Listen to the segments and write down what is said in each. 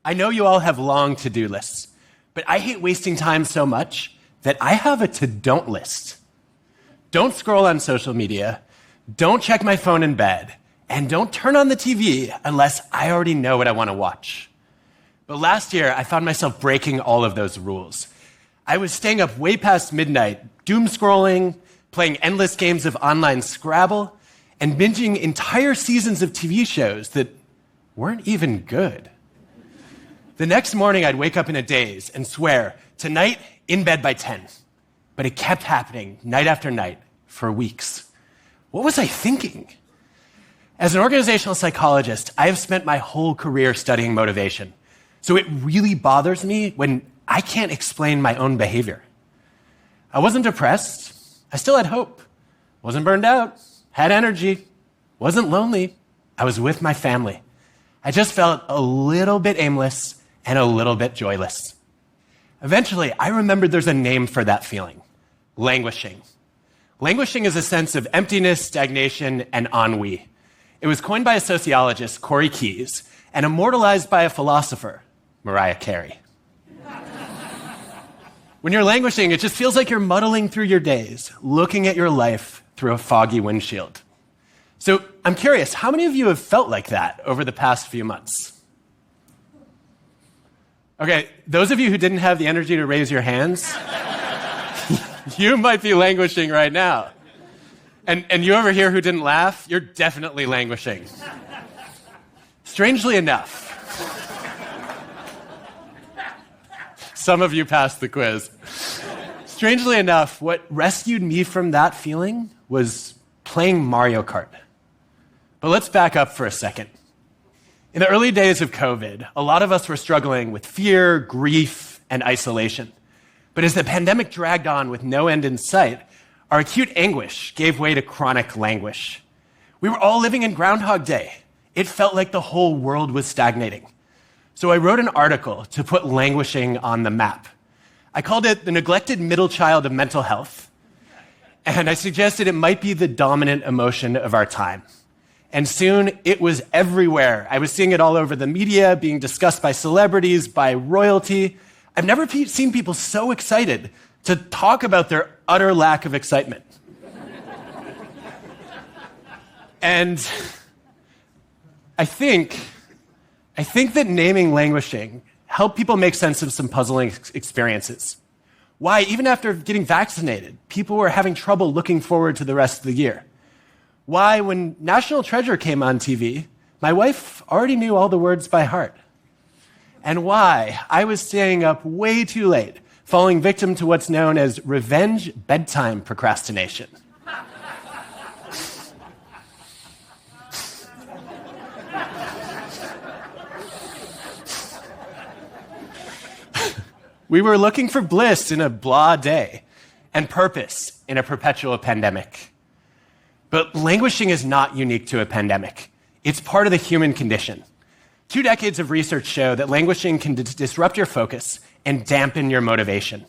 I know you all have long to-do lists, but I hate wasting time so much that I have a to-don't list. Don't scroll on social media, don't check my phone in bed, and don't turn on the TV unless I already know what I want to watch. But last year, I found myself breaking all of those rules. I was staying up way past midnight, doom scrolling, playing endless games of online Scrabble, and binging entire seasons of TV shows that weren't even good. The next morning, I'd wake up in a daze and swear, tonight, in bed by 10. But it kept happening night after night for weeks. What was I thinking? As an organizational psychologist, I have spent my whole career studying motivation. So it really bothers me when I can't explain my own behavior. I wasn't depressed. I still had hope. Wasn't burned out. Had energy. Wasn't lonely. I was with my family. I just felt a little bit aimless and a little bit joyless. Eventually, I remembered there's a name for that feeling: languishing. Languishing is a sense of emptiness, stagnation, and ennui. It was coined by a sociologist, Corey Keyes, and immortalized by a philosopher, Mariah Carey. When you're languishing, it just feels like you're muddling through your days, looking at your life through a foggy windshield. So I'm curious, how many of you have felt like that over the past few months? Okay, those of you who didn't have the energy to raise your hands, you might be languishing right now. And you over here who didn't laugh, you're definitely languishing. Strangely enough, some of you passed the quiz. Strangely enough, what rescued me from that feeling was playing Mario Kart. But let's back up for a second. In the early days of COVID, a lot of us were struggling with fear, grief, and isolation. But as the pandemic dragged on with no end in sight, our acute anguish gave way to chronic languish. We were all living in Groundhog Day. It felt like the whole world was stagnating. So I wrote an article to put languishing on the map. I called it The Neglected Middle Child of Mental Health, and I suggested it might be the dominant emotion of our time. And soon, it was everywhere. I was seeing it all over the media, being discussed by celebrities, by royalty. I've never seen people so excited to talk about their utter lack of excitement. And I think that naming languishing helped people make sense of some puzzling experiences. Why, even after getting vaccinated, people were having trouble looking forward to the rest of the year. Why, when National Treasure came on TV, my wife already knew all the words by heart. And why I was staying up way too late, falling victim to what's known as revenge bedtime procrastination. We were looking for bliss in a blah day and purpose in a perpetual pandemic. But languishing is not unique to a pandemic. It's part of the human condition. 2 decades of research show that languishing can disrupt your focus and dampen your motivation.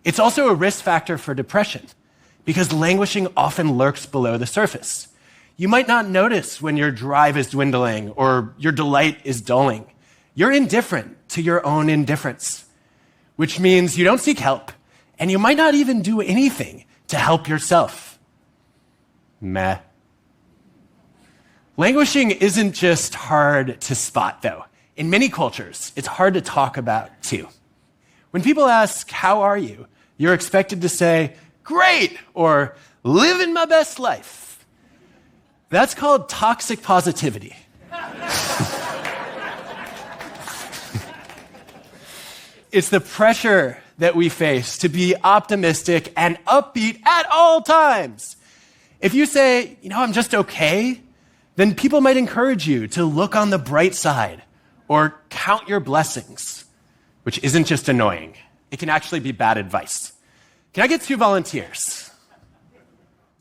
It's also a risk factor for depression because languishing often lurks below the surface. You might not notice when your drive is dwindling or your delight is dulling. You're indifferent to your own indifference, which means you don't seek help, and you might not even do anything to help yourself. Meh. Languishing isn't just hard to spot, though. In many cultures, it's hard to talk about, too. When people ask, "How are you?" you're expected to say, "Great," or "Living my best life." That's called toxic positivity. It's the pressure that we face to be optimistic and upbeat at all times. If you say, "I'm just okay," then people might encourage you to look on the bright side or count your blessings, which isn't just annoying. It can actually be bad advice. Can I get 2 volunteers?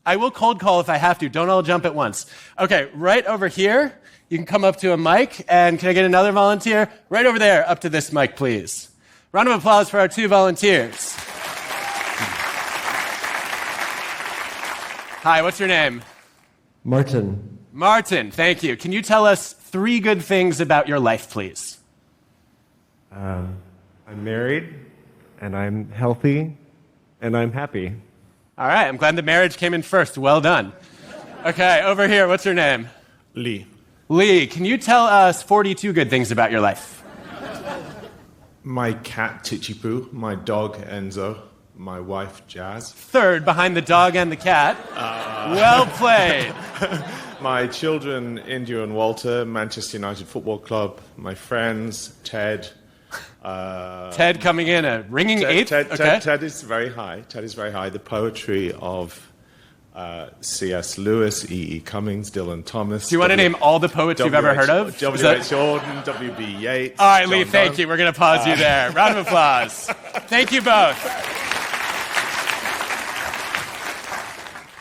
I will cold call if I have to. Don't all jump at once. Okay, right over here. You can come up to a mic. And can I get another volunteer? Right over there, up to this mic, please. Round of applause for our 2 volunteers. Hi, what's your name? Martin. Martin, thank you. Can you tell us 3 good things about your life, please? I'm married, and I'm healthy, and I'm happy. All right, I'm glad the marriage came in first. Well done. Okay, over here, what's your name? Lee. Lee, can you tell us 42 good things about your life? My cat, Titchy-Poo. My dog, Enzo. My wife, Jazz. Third, behind the dog and the cat. Well played. My children, India and Walter. Manchester United Football Club. My friends, Ted. Ted coming in, a ringing eighth. Okay. Ted is very high. Ted is very high. The poetry of C.S. Lewis, E.E. Cummings, Dylan Thomas. Do you want to name all the poets you've ever heard of? W.H. Jordan, W.B. Yeats. All right, Lee, thank you. We're going to pause you there. Round of applause. Thank you both.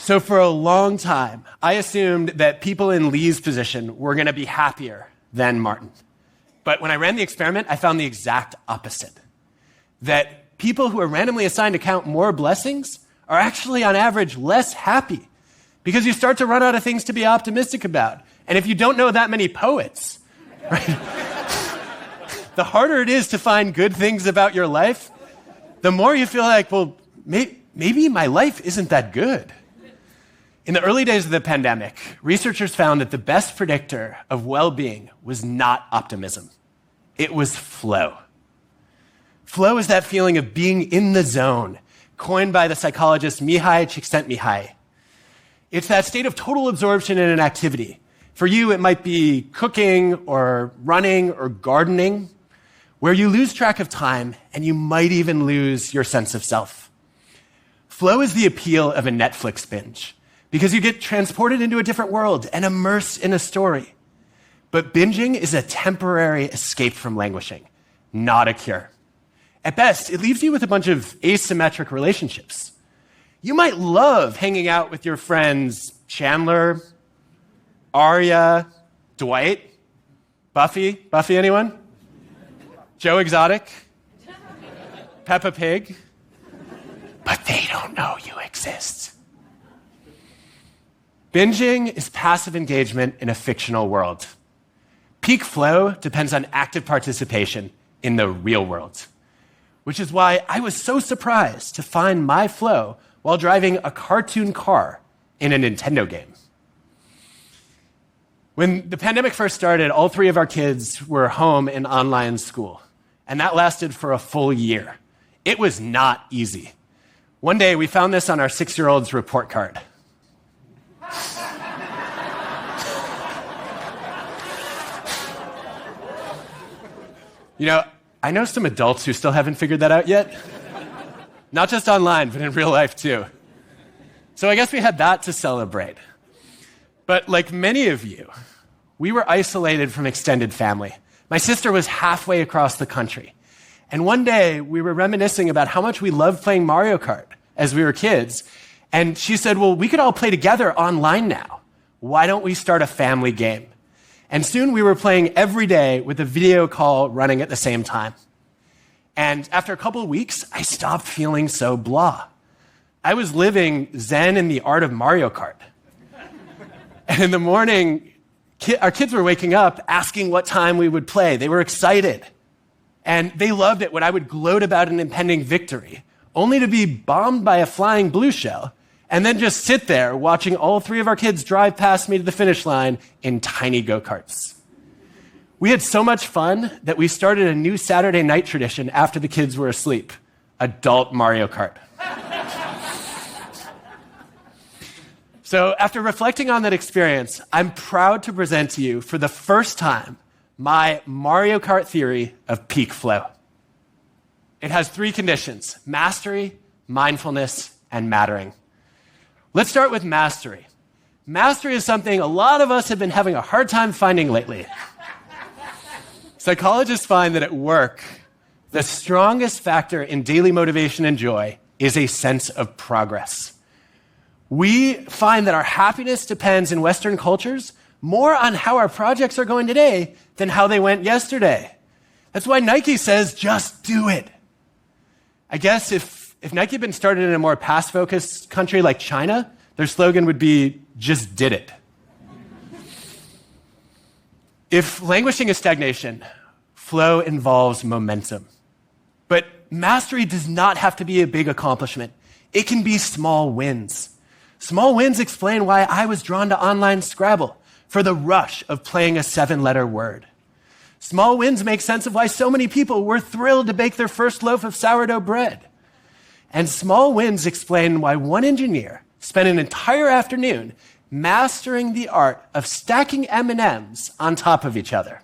So for a long time, I assumed that people in Lee's position were going to be happier than Martin. But when I ran the experiment, I found the exact opposite. That people who are randomly assigned to count more blessings are actually, on average, less happy because you start to run out of things to be optimistic about. And if you don't know that many poets, right, the harder it is to find good things about your life, the more you feel like, well, maybe my life isn't that good. In the early days of the pandemic, researchers found that the best predictor of well-being was not optimism. It was flow. Flow is that feeling of being in the zone, coined by the psychologist Mihai Csikszentmihalyi. It's that state of total absorption in an activity. For you, it might be cooking or running or gardening, where you lose track of time and you might even lose your sense of self. Flow is the appeal of a Netflix binge, because you get transported into a different world and immersed in a story. But binging is a temporary escape from languishing, not a cure. At best, it leaves you with a bunch of asymmetric relationships. You might love hanging out with your friends Chandler, Arya, Dwight, Buffy. Buffy, anyone? Joe Exotic? Peppa Pig? But they don't know you exist. Binging is passive engagement in a fictional world. Peak flow depends on active participation in the real world, which is why I was so surprised to find my flow while driving a cartoon car in a Nintendo game. When the pandemic first started, all three of our kids were home in online school, and that lasted for a full year. It was not easy. One day, we found this on our 6-year-old's report card. You know, I know some adults who still haven't figured that out yet. Not just online, but in real life too. So I guess we had that to celebrate. But like many of you, we were isolated from extended family. My sister was halfway across the country. And one day we were reminiscing about how much we loved playing Mario Kart as we were kids. And she said, well, we could all play together online now. Why don't we start a family game? And soon we were playing every day with a video call running at the same time. And after a couple of weeks, I stopped feeling so blah. I was living Zen in the art of Mario Kart. And in the morning, our kids were waking up asking what time we would play. They were excited. And they loved it when I would gloat about an impending victory, only to be bombed by a flying blue shell, and then just sit there watching all three of our kids drive past me to the finish line in tiny go-karts. We had so much fun that we started a new Saturday night tradition after the kids were asleep: adult Mario Kart. So after reflecting on that experience, I'm proud to present to you for the first time my Mario Kart theory of peak flow. It has 3 conditions: mastery, mindfulness, and mattering. Let's start with mastery. Mastery is something a lot of us have been having a hard time finding lately. Psychologists find that at work, the strongest factor in daily motivation and joy is a sense of progress. We find that our happiness depends in Western cultures more on how our projects are going today than how they went yesterday. That's why Nike says, just do it. I guess if Nike had been started in a more past-focused country like China, their slogan would be, just did it. If languishing is stagnation, flow involves momentum. But mastery does not have to be a big accomplishment. It can be small wins. Small wins explain why I was drawn to online Scrabble, for the rush of playing a 7-letter word. Small wins make sense of why so many people were thrilled to bake their first loaf of sourdough bread. And small wins explain why one engineer spent an entire afternoon mastering the art of stacking M&Ms on top of each other.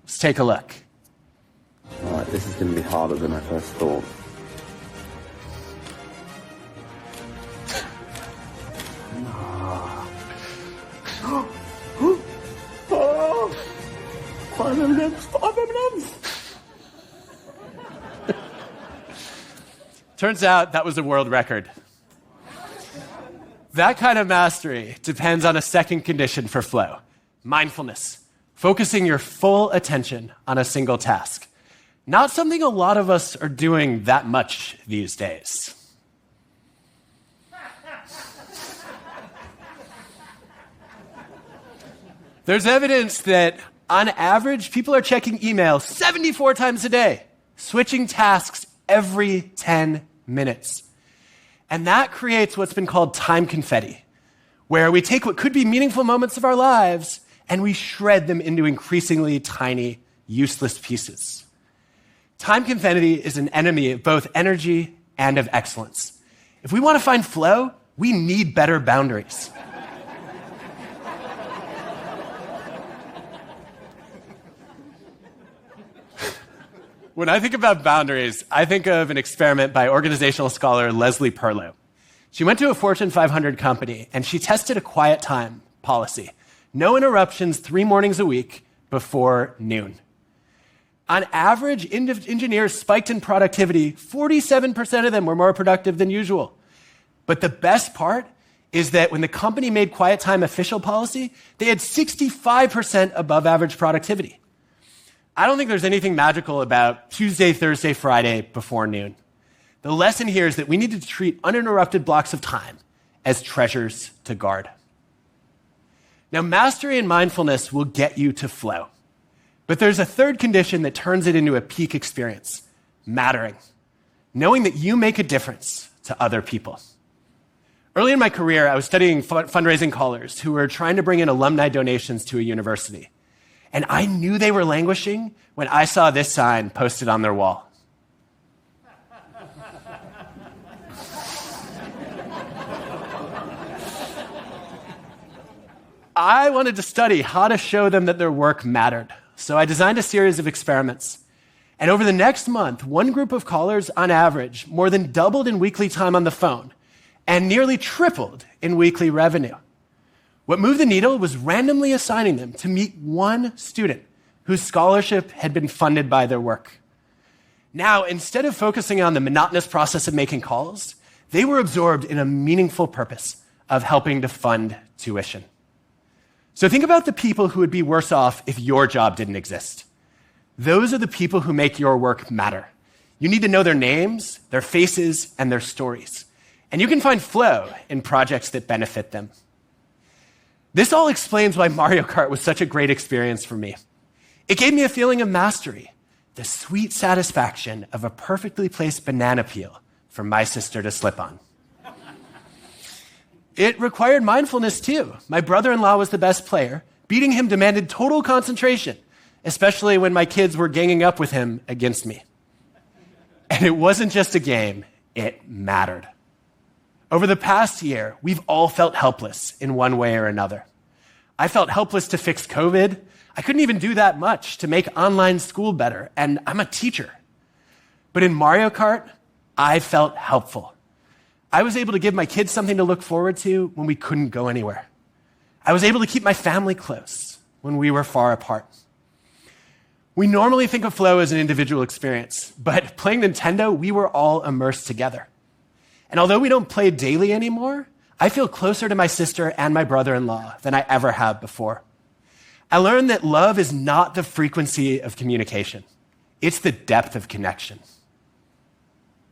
Let's take a look. All right, this is going to be harder than I first thought. Five M&Ms! Turns out that was a world record. That kind of mastery depends on a second condition for flow: mindfulness, focusing your full attention on a single task. Not something a lot of us are doing that much these days. There's evidence that, on average, people are checking email 74 times a day, switching tasks every 10 minutes. And that creates what's been called time confetti, where we take what could be meaningful moments of our lives and we shred them into increasingly tiny, useless pieces. Time confetti is an enemy of both energy and of excellence. If we want to find flow, we need better boundaries. When I think about boundaries, I think of an experiment by organizational scholar Leslie Perlow. She went to a Fortune 500 company and she tested a quiet time policy. No interruptions 3 mornings a week before noon. On average, engineers spiked in productivity. 47% of them were more productive than usual. But the best part is that when the company made quiet time official policy, they had 65% above average productivity. I don't think there's anything magical about Tuesday, Thursday, Friday before noon. The lesson here is that we need to treat uninterrupted blocks of time as treasures to guard. Now, mastery and mindfulness will get you to flow. But there's a third condition that turns it into a peak experience: mattering. Knowing that you make a difference to other people. Early in my career, I was studying fundraising callers who were trying to bring in alumni donations to a university. And I knew they were languishing when I saw this sign posted on their wall. I wanted to study how to show them that their work mattered. So I designed a series of experiments. And over the next month, one group of callers, on average, more than doubled in weekly time on the phone and nearly tripled in weekly revenue. What moved the needle was randomly assigning them to meet one student whose scholarship had been funded by their work. Now, instead of focusing on the monotonous process of making calls, they were absorbed in a meaningful purpose of helping to fund tuition. So think about the people who would be worse off if your job didn't exist. Those are the people who make your work matter. You need to know their names, their faces, and their stories. And you can find flow in projects that benefit them. This all explains why Mario Kart was such a great experience for me. It gave me a feeling of mastery, the sweet satisfaction of a perfectly placed banana peel for my sister to slip on. It required mindfulness too. My brother-in-law was the best player. Beating him demanded total concentration, especially when my kids were ganging up with him against me. And it wasn't just a game, it mattered. Over the past year, we've all felt helpless in one way or another. I felt helpless to fix COVID. I couldn't even do that much to make online school better, and I'm a teacher. But in Mario Kart, I felt helpful. I was able to give my kids something to look forward to when we couldn't go anywhere. I was able to keep my family close when we were far apart. We normally think of flow as an individual experience, but playing Nintendo, we were all immersed together. And although we don't play daily anymore, I feel closer to my sister and my brother-in-law than I ever have before. I learned that love is not the frequency of communication. It's the depth of connection.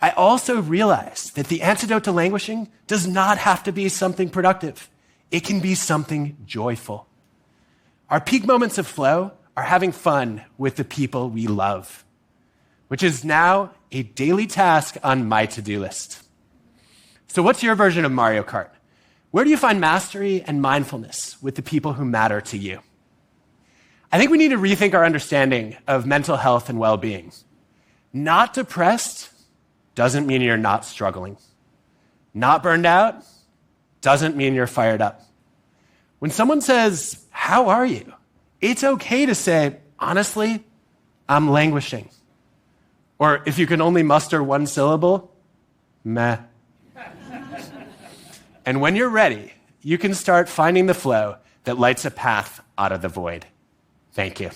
I also realized that the antidote to languishing does not have to be something productive. It can be something joyful. Our peak moments of flow are having fun with the people we love, which is now a daily task on my to-do list. So what's your version of Mario Kart? Where do you find mastery and mindfulness with the people who matter to you? I think we need to rethink our understanding of mental health and well-being. Not depressed doesn't mean you're not struggling. Not burned out doesn't mean you're fired up. When someone says, "How are you?" it's okay to say, "Honestly, I'm languishing." Or if you can only muster one syllable, meh. And when you're ready, you can start finding the flow that lights a path out of the void. Thank you.